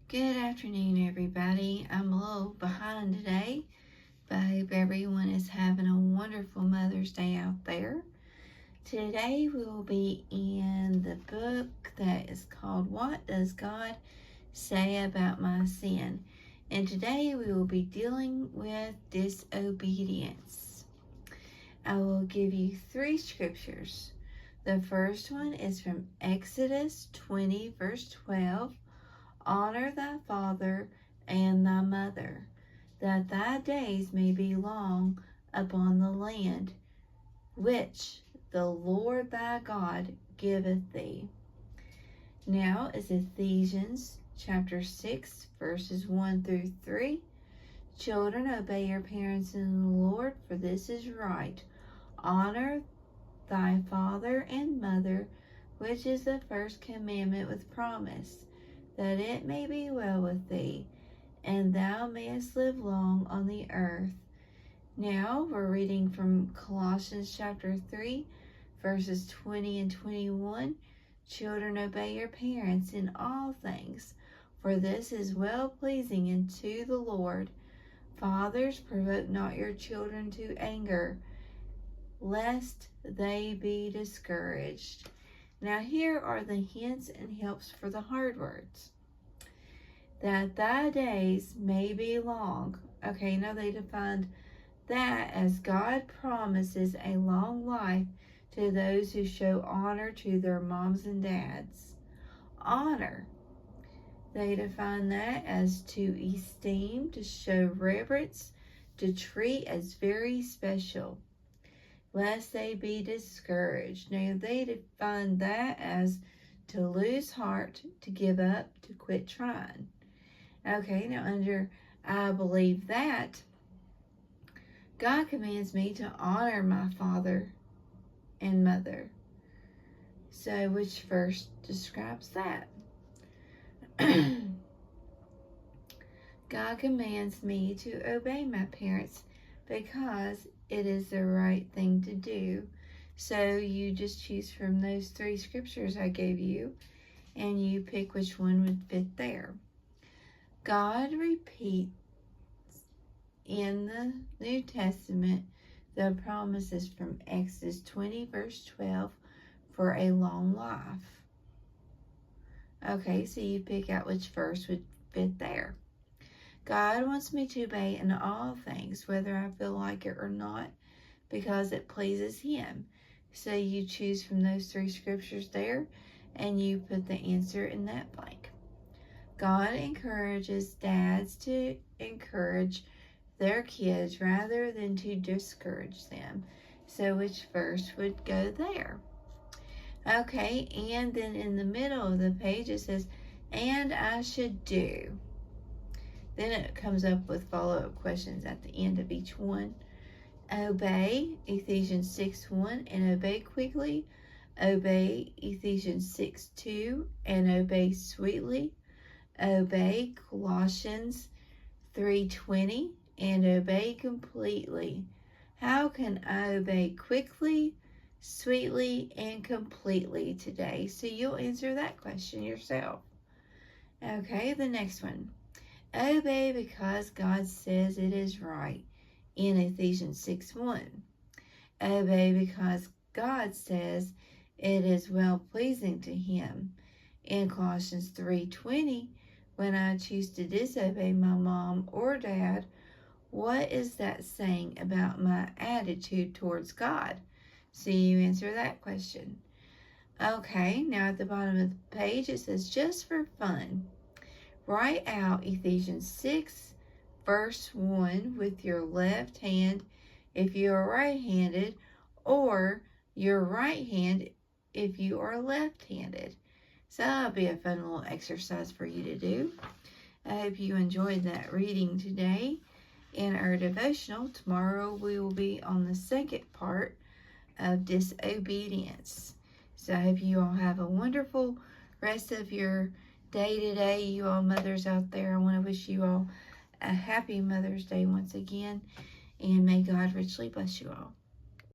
Good afternoon, everybody. I'm a little behind today, but I hope everyone is having a wonderful Mother's Day out there. Today we will be in the book that is called What Does God Say About My Sin? And today we will be dealing with disobedience. I will give you 3 scriptures. The first one is from Exodus 20, verse 12. Honor thy father and thy mother, that thy days may be long upon the land which the Lord thy God giveth thee. Now is Ephesians chapter 6, verses 1 through 3. Children, obey your parents in the Lord, for this is right. Honor thy father and mother, which is the first commandment with promise, that it may be well with thee, and thou mayest live long on the earth. Now we're reading from Colossians chapter 3, verses 20 and 21. Children, obey your parents in all things, for this is well-pleasing unto the Lord. Fathers, provoke not your children to anger, lest they be discouraged. Now here are the hints and helps for the hard words. That thy days may be long. Okay, now they defined that as God promises a long life to those who show honor to their moms and dads. Honor. They define that as to esteem, to show reverence, to treat as very special, lest they be discouraged. Now they define that as to lose heart, to give up, to quit trying. Okay, now under I believe that, God commands me to honor my father and mother. So which verse describes that? God commands me to obey my parents because it is the right thing to do. So you just choose from those 3 scriptures I gave you, and you pick which one would fit there. God repeats in the New Testament the promises from Exodus 20, verse 12, for a long life. Okay, so you pick out which verse would fit there. God wants me to obey in all things, whether I feel like it or not, because it pleases Him. So you choose from those 3 scriptures there, and you put the answer in that blank. God encourages dads to encourage their kids rather than to discourage them. So which verse would go there? Okay, and then in the middle of the page it says, and I should do. Then it comes up with follow-up questions at the end of each one. Obey, Ephesians 6:1, and obey quickly. Obey, Ephesians 6:2, and obey sweetly. Obey, Colossians 3:20, and obey completely. How can I obey quickly, sweetly, and completely today? So you'll answer that question yourself. Okay, the next one. Obey because God says it is right in Ephesians 6:1. Obey because God says it is well-pleasing to Him in Colossians 3:20. When I choose to disobey my mom or dad, what is that saying about my attitude towards God? So you answer that question. Okay, now at the bottom of the page it says, just for fun, write out Ephesians 6, verse 1 with your left hand if you are right-handed, or your right hand if you are left-handed. So that'll be a fun little exercise for you to do. I hope you enjoyed that reading today. In our devotional, tomorrow we will be on the second part of disobedience. So I hope you all have a wonderful rest of your day today. You all mothers out there, I want to wish you all a happy Mother's Day once again, and may God richly bless you all.